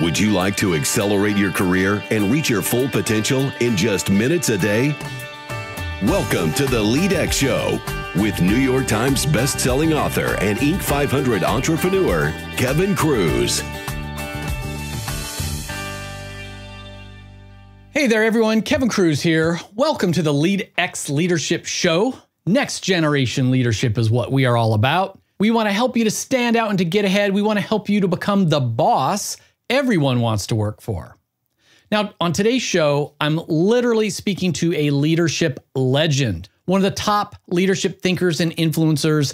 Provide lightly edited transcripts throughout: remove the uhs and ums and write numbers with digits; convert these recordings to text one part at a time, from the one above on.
Would you like to accelerate your career and reach your full potential in just minutes a day? Welcome to the LEADx Show with New York Times best-selling author and Inc. 500 entrepreneur, Kevin Kruse. Hey there, everyone. Kevin Kruse here. Welcome to the LEADx Leadership Show. Next generation leadership is what we are all about. We want to help you to stand out and to get ahead. We want to help you to become the boss everyone wants to work for. Now, on today's show, I'm literally speaking to a leadership legend, one of the top leadership thinkers and influencers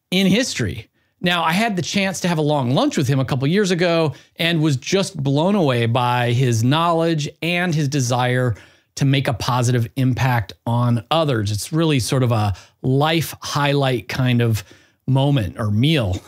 in history. Now, I had the chance to have a long lunch with him a couple years ago and was just blown away by his knowledge and his desire to make a positive impact on others. It's really sort of a life highlight kind of moment or meal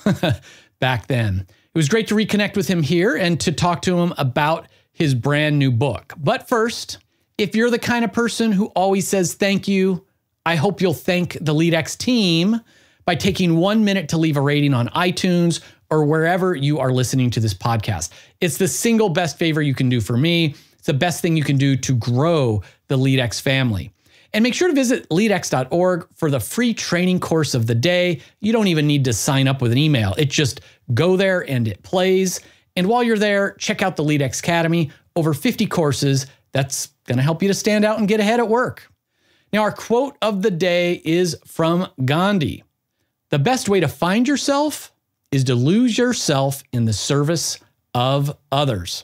back then. It was great to reconnect with him here and to talk to him about his brand new book. But first, if you're the kind of person who always says thank you, I hope you'll thank the LEADx team by taking 1 minute to leave a rating on iTunes or wherever you are listening to this podcast. It's the single best favor you can do for me. It's the best thing you can do to grow the LEADx family. And make sure to visit leadx.org for the free training course of the day. You don't even need to sign up with an email. It just go there and it plays. And while you're there, check out the LEADx Academy, over 50 courses that's going to help you to stand out and get ahead at work. Now, our quote of the day is from Gandhi. The best way to find yourself is to lose yourself in the service of others.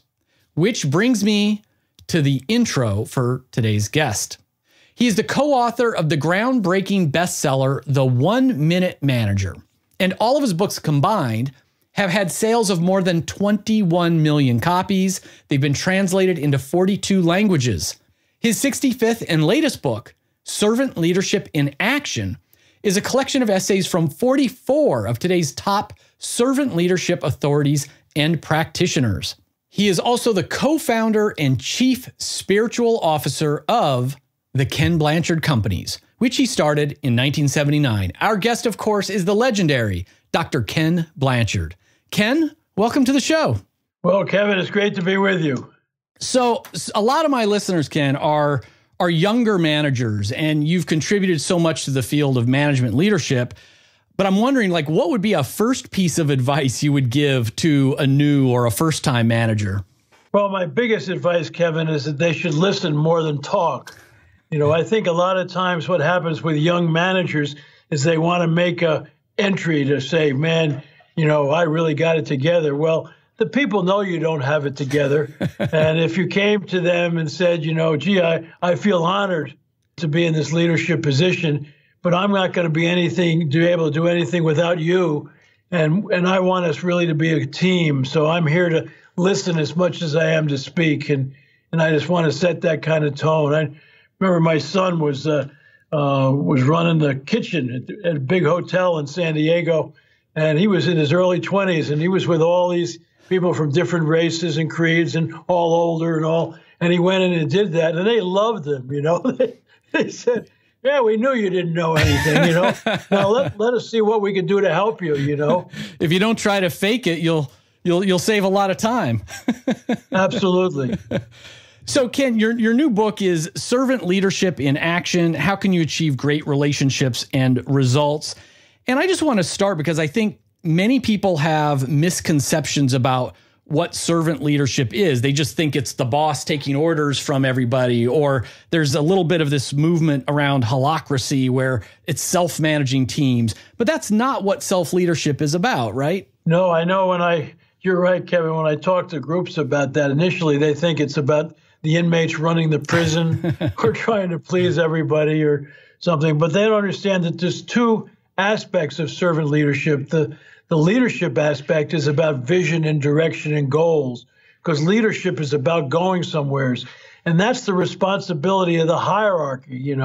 Which brings me to the intro for today's guest. He is the co-author of the groundbreaking bestseller, The 1 Minute Manager. And all of his books combined have had sales of more than 21 million copies. They've been translated into 42 languages. His 65th and latest book, Servant Leadership in Action, is a collection of essays from 44 of today's top servant leadership authorities and practitioners. He is also the co-founder and chief spiritual officer of the Ken Blanchard Companies, which he started in 1979. Our guest, of course, is the legendary Dr. Ken Blanchard. Ken, welcome to the show. Well, Kevin, it's great to be with you. So a lot of my listeners, Ken, are younger managers, and you've contributed so much to the field of management leadership. But I'm wondering, what would be a first piece of advice you would give to a new or a first-time manager? Well, my biggest advice, Kevin, is that they should listen more than talk. I think a lot of times what happens with young managers is they want to make a entry to say, man, I really got it together. Well, the people know you don't have it together. And if you came to them and said, gee, I feel honored to be in this leadership position, but I'm not going to be able to do anything without you. And I want us really to be a team. So I'm here to listen as much as I am to speak. And I just want to set that kind of tone. I remember my son was running the kitchen at a big hotel in San Diego, and he was in his early 20s, and he was with all these people from different races and creeds and all older and all. And he went in and did that, and they loved him. They said, "Yeah, we knew you didn't know anything. Now let us see what we can do to help you. If you don't try to fake it, you'll save a lot of time." Absolutely. So, Ken, your new book is Servant Leadership in Action. How can you achieve great relationships and results? And I just want to start because I think many people have misconceptions about what servant leadership is. They just think it's the boss taking orders from everybody, or there's a little bit of this movement around holacracy where it's self-managing teams. But that's not what self-leadership is about, right? No, I know you're right, Kevin. When I talk to groups about that, initially they think it's about the inmates running the prison or trying to please everybody or something. But they don't understand that there's two aspects of servant leadership. The leadership aspect is about vision and direction and goals, because leadership is about going somewheres. And that's the responsibility of the hierarchy.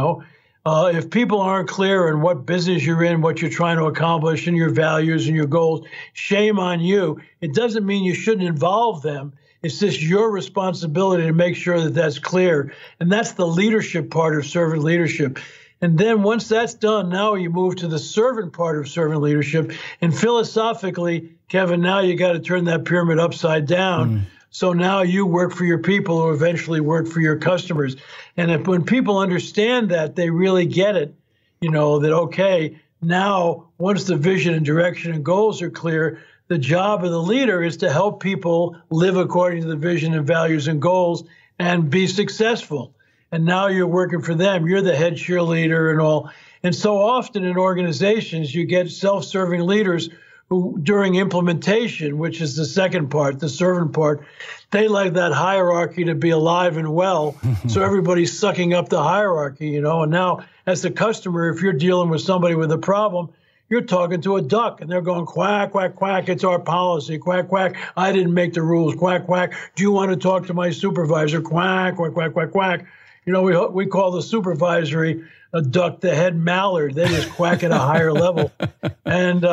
If people aren't clear on what business you're in, what you're trying to accomplish, and your values and your goals, shame on you. It doesn't mean you shouldn't involve them. It's just your responsibility to make sure that that's clear. And that's the leadership part of servant leadership. And then once that's done, now you move to the servant part of servant leadership. And philosophically, Kevin, now you got to turn that pyramid upside down So now you work for your people who eventually work for your customers. And when people understand that, they really get it, that, okay, now once the vision and direction and goals are clear, the job of the leader is to help people live according to the vision and values and goals and be successful. And now you're working for them. You're the head cheerleader and all. And so often in organizations, you get self-serving leaders who, during implementation, which is the second part, the servant part, they like that hierarchy to be alive and well. So everybody's sucking up the hierarchy, And now as the customer, if you're dealing with somebody with a problem, you're talking to a duck and they're going quack, quack, quack. It's our policy. Quack, quack. I didn't make the rules. Quack, quack. Do you want to talk to my supervisor? Quack, quack, quack, quack, quack. We call the supervisory a duck, the head mallard. They just quack at a higher level. And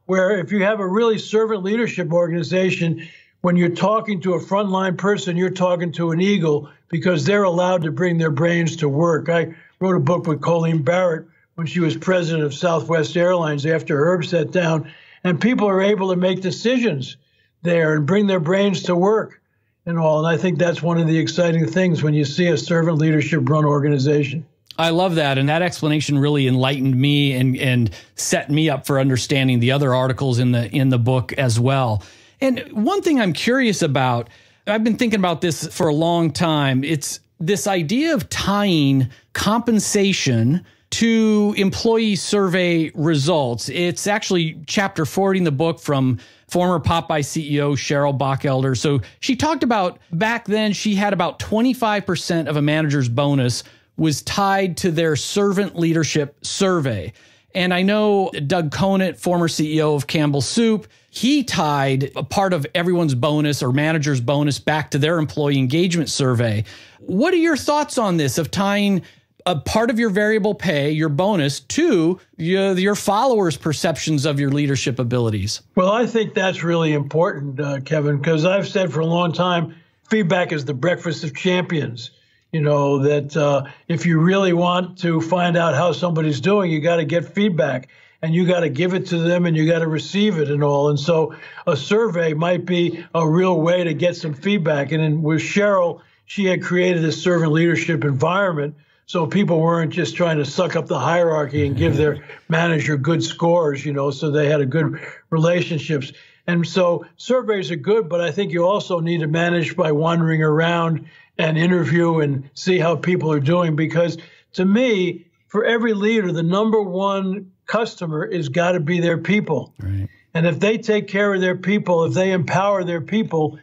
where if you have a really servant leadership organization, when you're talking to a frontline person, you're talking to an eagle because they're allowed to bring their brains to work. I wrote a book with Colleen Barrett when she was president of Southwest Airlines after Herb sat down, and people are able to make decisions there and bring their brains to work and all. And I think that's one of the exciting things when you see a servant leadership run organization. I love that. And that explanation really enlightened me and set me up for understanding the other articles in the book as well. And one thing I'm curious about, I've been thinking about this for a long time. It's this idea of tying compensation to employee survey results. It's actually chapter 40 in the book from former Popeye CEO Cheryl Bachelder. So she talked about back then she had about 25% of a manager's bonus was tied to their servant leadership survey. And I know Doug Conant, former CEO of Campbell Soup, he tied a part of everyone's bonus or manager's bonus back to their employee engagement survey. What are your thoughts on this of tying a part of your variable pay, your bonus, to your followers' perceptions of your leadership abilities? Well, I think that's really important, Kevin, because I've said for a long time, feedback is the breakfast of champions. That if you really want to find out how somebody's doing, you got to get feedback and you got to give it to them and you got to receive it and all. And so a survey might be a real way to get some feedback. And with Cheryl, she had created a servant leadership environment. So people weren't just trying to suck up the hierarchy and give their manager good scores, so they had a good relationships. And so surveys are good, but I think you also need to manage by wandering around and interview and see how people are doing. Because to me, for every leader, the number one customer is got to be their people. Right. And if they take care of their people, if they empower their people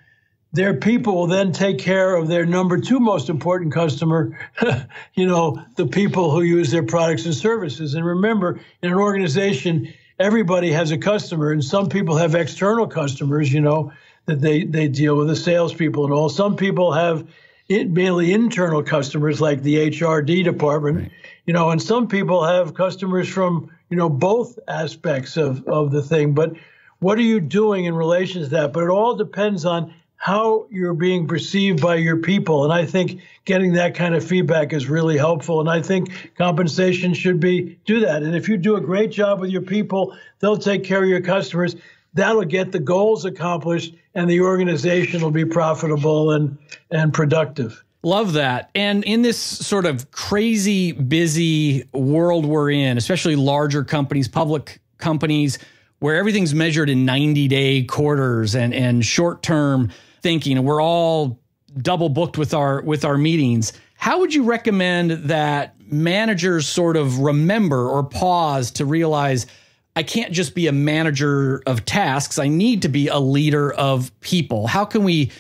will then take care of their number two most important customer, the people who use their products and services. And remember, in an organization, everybody has a customer, and some people have external customers, that they deal with, the salespeople and all. Some people have mainly internal customers like the HRD department, right. And some people have customers from, both aspects of the thing. But what are you doing in relation to that? But it all depends on how you're being perceived by your people. And I think getting that kind of feedback is really helpful. And I think compensation should do that. And if you do a great job with your people, they'll take care of your customers. That'll get the goals accomplished and the organization will be profitable and productive. Love that. And in this sort of crazy, busy world we're in, especially larger companies, public companies, where everything's measured in 90-day quarters and short-term thinking, and we're all double booked with our meetings. How would you recommend that managers sort of remember or pause to realize I can't just be a manager of tasks, I need to be a leader of people? How can we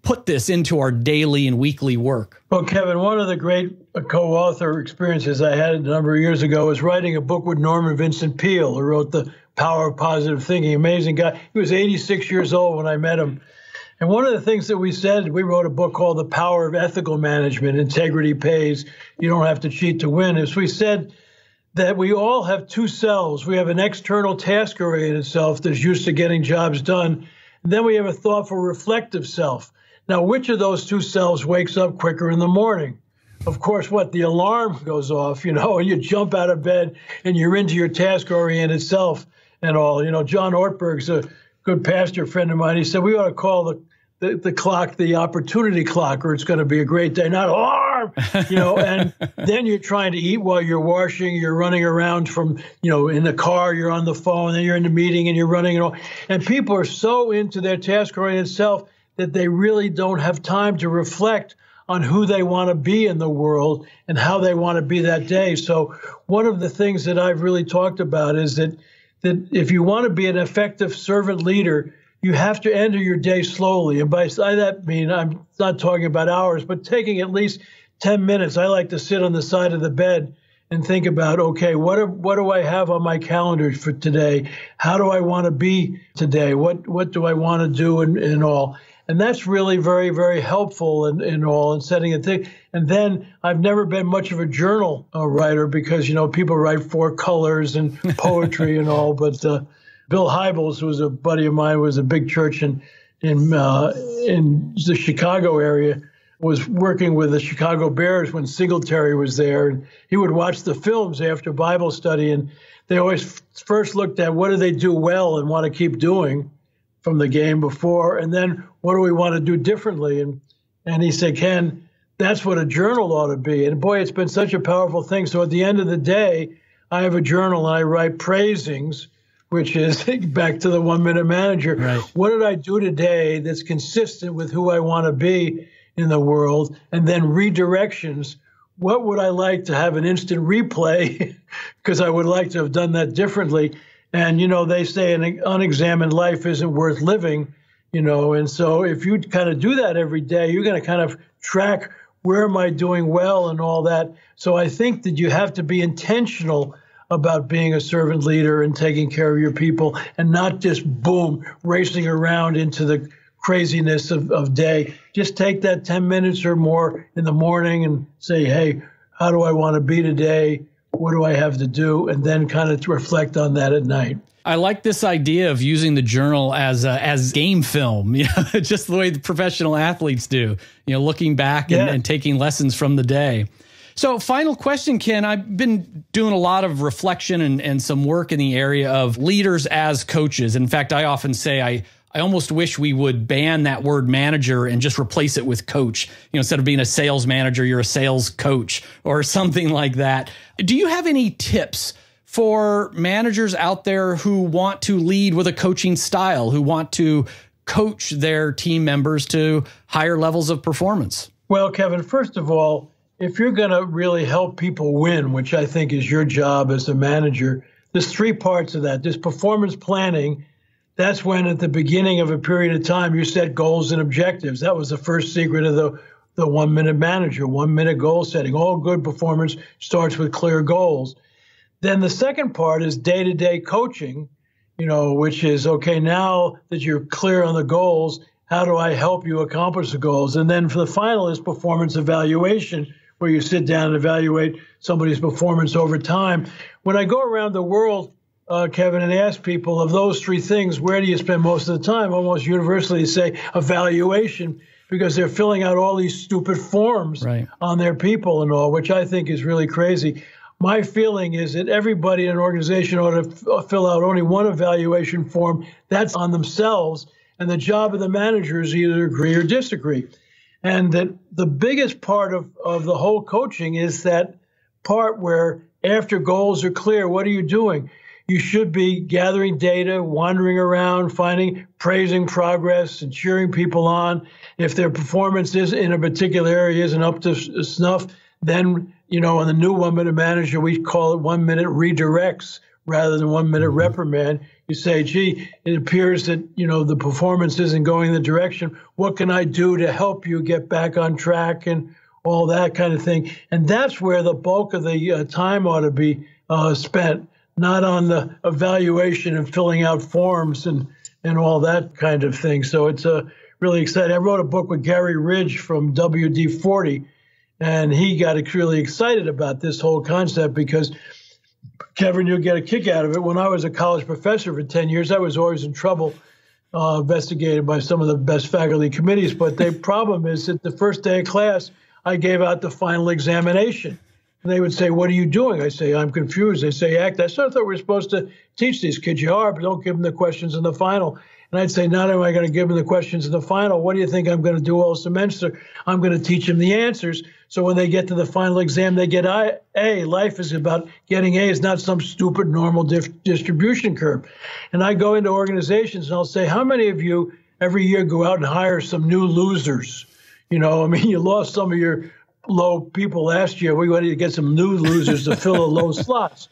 put this into our daily and weekly work? Well, Kevin, one of the great co-author experiences I had a number of years ago was writing a book with Norman Vincent Peale, who wrote The Power of Positive Thinking. Amazing guy. He was 86 years old when I met him. And one of the things that we said, we wrote a book called The Power of Ethical Management, Integrity Pays, You Don't Have to Cheat to Win, is we said that we all have two selves. We have an external task-oriented self that's used to getting jobs done. And then we have a thoughtful, reflective self. Now, which of those two selves wakes up quicker in the morning? Of course, the alarm goes off, and you jump out of bed and you're into your task-oriented self and all. John Ortberg's a good pastor friend of mine. He said we ought to call the clock, the opportunity clock, or it's going to be a great day, not alarm, and then you're trying to eat while you're washing, you're running around from, in the car, you're on the phone, then you're in the meeting and you're running and people are so into their task-oriented self that they really don't have time to reflect on who they want to be in the world and how they want to be that day. So one of the things that I've really talked about is that if you want to be an effective servant leader, you have to enter your day slowly. And by that I mean, I'm not talking about hours, but taking at least 10 minutes. I like to sit on the side of the bed and think about, okay, what do I have on my calendar for today? How do I want to be today? What do I want to do and all? And that's really very, very helpful in all, in setting a thing. And then I've never been much of a journal writer because, people write 4 colors and poetry and all. But Bill Hybels, who was a buddy of mine, was a big church in the Chicago area, was working with the Chicago Bears when Singletary was there. And he would watch the films after Bible study. And they always first looked at what do they do well and want to keep doing from the game before, and then what do we want to do differently? And he said, Ken, that's what a journal ought to be. And boy, it's been such a powerful thing. So at the end of the day, I have a journal and I write praisings, which is back to the 1 Minute Manager. Right. What did I do today that's consistent with who I want to be in the world? And then redirections. What would I like to have an instant replay? Because I would like to have done that differently. And, they say an unexamined life isn't worth living, and so if you kind of do that every day, you're going to kind of track where am I doing well and all that. So I think that you have to be intentional about being a servant leader and taking care of your people and not just, boom, racing around into the craziness of day. Just take that 10 minutes or more in the morning and say, hey, how do I want to be today? What do I have to do? And then kind of to reflect on that at night. I like this idea of using the journal as game film, just the way the professional athletes do, looking back and taking lessons from the day. So final question, Ken, I've been doing a lot of reflection and some work in the area of leaders as coaches. In fact, I often say I almost wish we would ban that word manager and just replace it with coach. Instead of being a sales manager, you're a sales coach or something like that. Do you have any tips for managers out there who want to lead with a coaching style, who want to coach their team members to higher levels of performance? Well, Kevin, first of all, if you're going to really help people win, which I think is your job as a manager, there's 3 parts of that. There's performance planning. That's when at the beginning of a period of time, you set goals and objectives. That was the first secret of the 1 Minute Manager, 1 minute goal setting. All good performance starts with clear goals. Then the second part is day-to-day coaching, which is, okay, now that you're clear on the goals, how do I help you accomplish the goals? And then for the final is performance evaluation, where you sit down and evaluate somebody's performance over time. When I go around the world, Kevin, and ask people of those 3 things, where do you spend most of the time? Almost universally say evaluation, because they're filling out all these stupid forms on their people and all, which I think is really crazy. My feeling is that everybody in an organization ought to fill out only one evaluation form. That's on themselves. And the job of the manager is either agree or disagree. And that the biggest part of the whole coaching is that part where after goals are clear, what are you doing? You should be gathering data, wandering around, praising progress and cheering people on. If their performance is in a particular area isn't up to snuff, then, on the new 1 Minute Manager, we call it 1 minute redirects rather than 1 minute reprimand. You say, gee, it appears that, the performance isn't going in the direction. What can I do to help you get back on track and all that kind of thing? And that's where the bulk of the time ought to be spent, not on the evaluation and filling out forms and all that kind of thing. So it's really exciting. I wrote a book with Gary Ridge from WD-40, and he got really excited about this whole concept because, Kevin, you'll get a kick out of it. When I was a college professor for 10 years, I was always in trouble, investigated by some of the best faculty committees. But the problem is that the first day of class, I gave out the final examination. And they would say, what are you doing? I say, I'm confused. They say, I thought we were supposed to teach these kids. You are, but don't give them the questions in the final. And I'd say, not am I going to give them the questions in the final, what do you think I'm going to do all semester? I'm going to teach them the answers. So when they get to the final exam, they get A. Life is about getting A. It's not some stupid normal distribution curve. And I go into organizations and I'll say, how many of you every year go out and hire some new losers? You know, I mean, you lost some of your low people last year. We wanted to get some new losers to fill the low slots.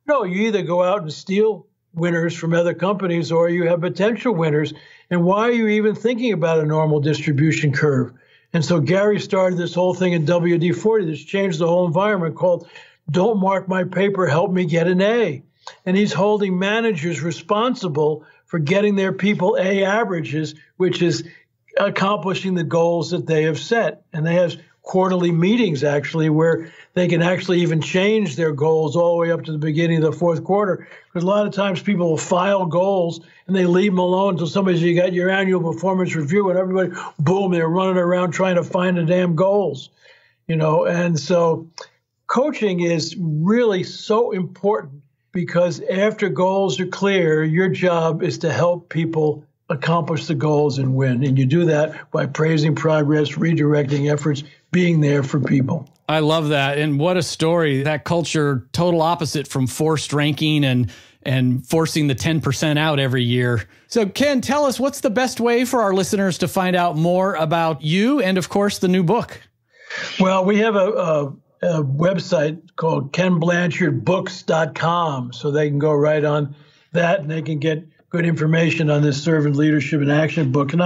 No, you either go out and steal winners from other companies or you have potential winners. And why are you even thinking about a normal distribution curve? And so Gary started this whole thing in WD-40 that's changed the whole environment called Don't Mark My Paper, Help Me Get an A. And he's holding managers responsible for getting their people A averages, which is accomplishing the goals that they have set. And they have quarterly meetings, actually, where they can actually even change their goals all the way up to the beginning of the fourth quarter. Because a lot of times people will file goals and they leave them alone until somebody says, you got your annual performance review, and everybody, boom, they're running around trying to find the damn goals, you know. And so coaching is really so important because after goals are clear, your job is to help people accomplish the goals and win. And you do that by praising progress, redirecting efforts, being there for people. I love that. And what a story. That culture, total opposite from forced ranking and forcing the 10% out every year. So Ken, tell us, what's the best way for our listeners to find out more about you and, of course, the new book? Well, we have a website called KenBlanchardBooks.com. So they can go right on that and they can get good information on this Servant Leadership in Action book. And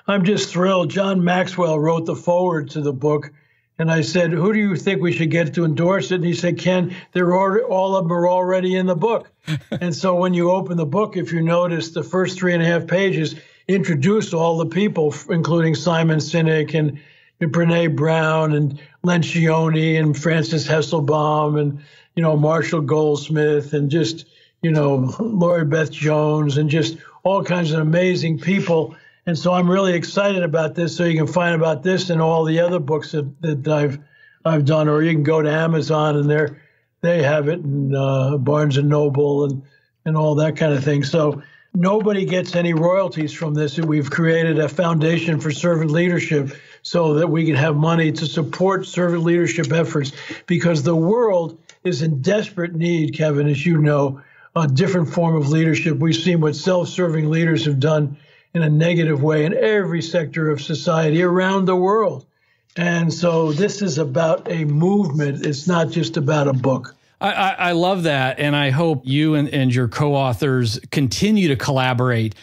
I'm just thrilled. John Maxwell wrote the foreword to the book. And I said, who do you think we should get to endorse it? And he said, Ken, all of them are already in the book. And so when you open the book, if you notice, the first 3.5 pages introduce all the people, including Simon Sinek and Brene Brown and Lencioni and Francis Hesselbaum and, you know, Marshall Goldsmith and just, you know, Lori Beth Jones and just all kinds of amazing people. And so I'm really excited about this. So you can find about this and all the other books that I've done, or you can go to Amazon and they have it, and Barnes and Noble and all that kind of thing. So nobody gets any royalties from this. We've created a foundation for servant leadership so that we can have money to support servant leadership efforts, because the world is in desperate need, Kevin, as you know, a different form of leadership. We've seen what self-serving leaders have done in a negative way in every sector of society around the world. And so this is about a movement. It's not just about a book. I love that. And I hope you and your co-authors continue to collaborate.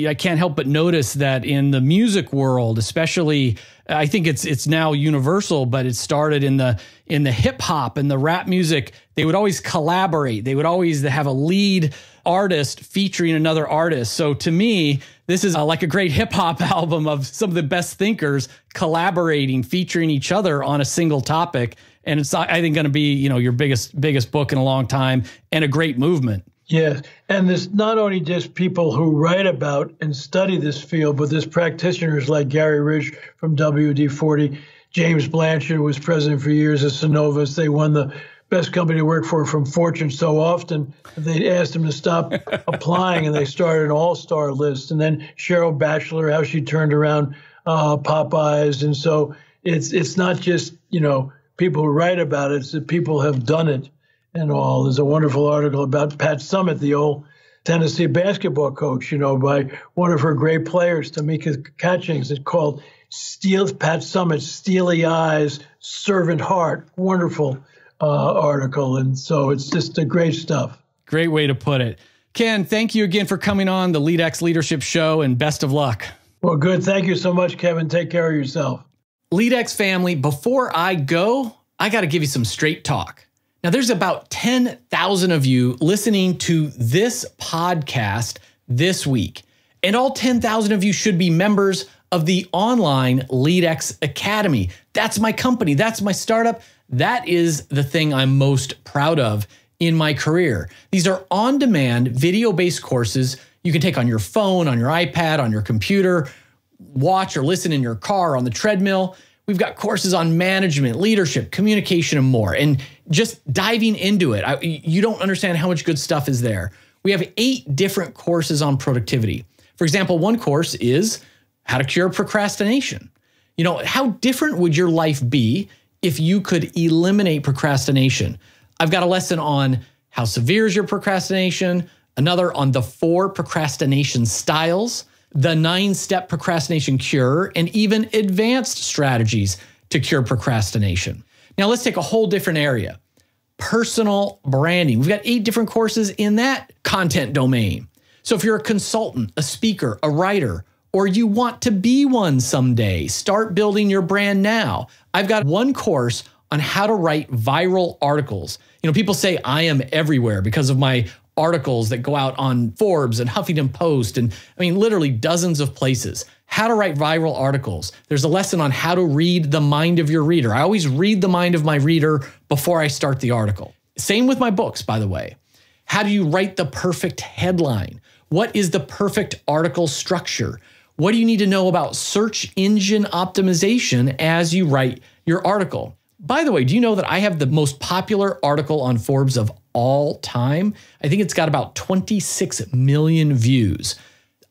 I can't help but notice that in the music world, especially, I think it's now universal, but it started in the hip hop and the rap music. They would always collaborate. They would always have a lead artist featuring another artist. So to me, this is like a great hip hop album of some of the best thinkers collaborating, featuring each other on a single topic. And it's, I think, going to be, you know, your biggest book in a long time and a great movement. Yes. And there's not only just people who write about and study this field, but there's practitioners like Gary Ridge from WD-40. James Blanchard was president for years of Synovus. They won the best company to work for from Fortune so often that they asked him to stop applying, and they started an all-star list. And then Cheryl Batchelor, how she turned around Popeyes. And so it's not just, you know, people who write about it, it's that people have done it and all. There's a wonderful article about Pat Summitt, the old Tennessee basketball coach, you know, by one of her great players, Tamika Catchings. It's called Pat Summitt, Steely Eyes, Servant Heart. Wonderful article. And so it's just a great stuff. Great way to put it. Ken, thank you again for coming on the LEADx Leadership Show, and best of luck. Well, good. Thank you so much, Kevin. Take care of yourself. LEADx family, before I go, I got to give you some straight talk. Now, there's about 10,000 of you listening to this podcast this week, and all 10,000 of you should be members of the online LEADx Academy. That's my company. That's my startup. That is the thing I'm most proud of in my career. These are on-demand, video-based courses you can take on your phone, on your iPad, on your computer, watch or listen in your car, on the treadmill. We've got courses on management, leadership, communication, and more. And just diving into it, you don't understand how much good stuff is there. We have 8 different courses on productivity, For example, one course is How to Cure Procrastination. You know, how different would your life be if you could eliminate procrastination? I've got a lesson on how severe is your procrastination, another on the 4 procrastination styles, the 9-step procrastination cure, and even advanced strategies to cure procrastination. Now let's take a whole different area. Personal branding. We've got 8 different courses in that content domain. So if you're a consultant, a speaker, a writer, or you want to be one someday, start building your brand now. I've got one course on how to write viral articles. You know, people say I am everywhere because of my articles that go out on Forbes and Huffington Post and literally dozens of places. How to write viral articles. There's a lesson on how to read the mind of your reader. I always read the mind of my reader before I start the article. Same with my books, by the way. How do you write the perfect headline? What is the perfect article structure? What do you need to know about search engine optimization as you write your article? By the way, do you know that I have the most popular article on Forbes of all time? I think it's got about 26 million views.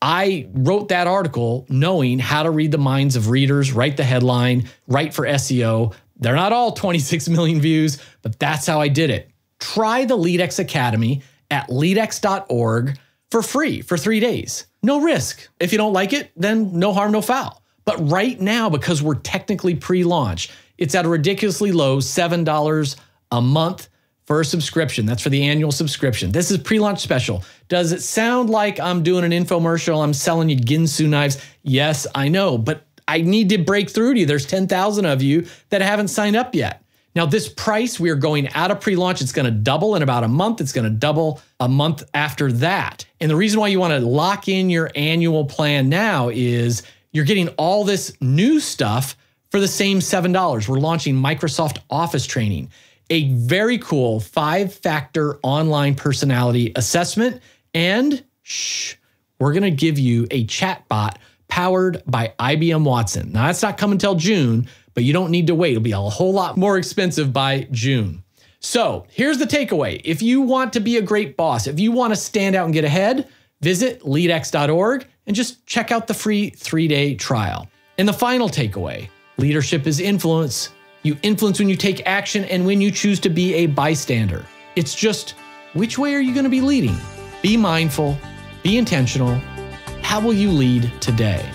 I wrote that article knowing how to read the minds of readers, write the headline, write for SEO. They're not all 26 million views, but that's how I did it. Try the LEADx Academy at leadx.org for free for 3 days. No risk. If you don't like it, then no harm, no foul. But right now, because we're technically pre-launch, it's at a ridiculously low $7 a month for a subscription. That's for the annual subscription. This is pre-launch special. Does it sound like I'm doing an infomercial? I'm selling you Ginsu knives? Yes, I know, but I need to break through to you. There's 10,000 of you that haven't signed up yet. Now, this price, we are going out of pre-launch. It's going to double in about a month. It's going to double a month after that. And the reason why you want to lock in your annual plan now is you're getting all this new stuff for the same $7. We're launching Microsoft Office training, a very cool 5-factor online personality assessment, and we're going to give you a chatbot powered by IBM Watson. Now, that's not coming until June, but you don't need to wait. It'll be a whole lot more expensive by June. So here's the takeaway. If you want to be a great boss, if you want to stand out and get ahead, visit leadx.org and just check out the free 3-day trial. And the final takeaway, leadership is influence. You influence when you take action and when you choose to be a bystander. It's just, which way are you going to be leading? Be mindful, be intentional. How will you lead today?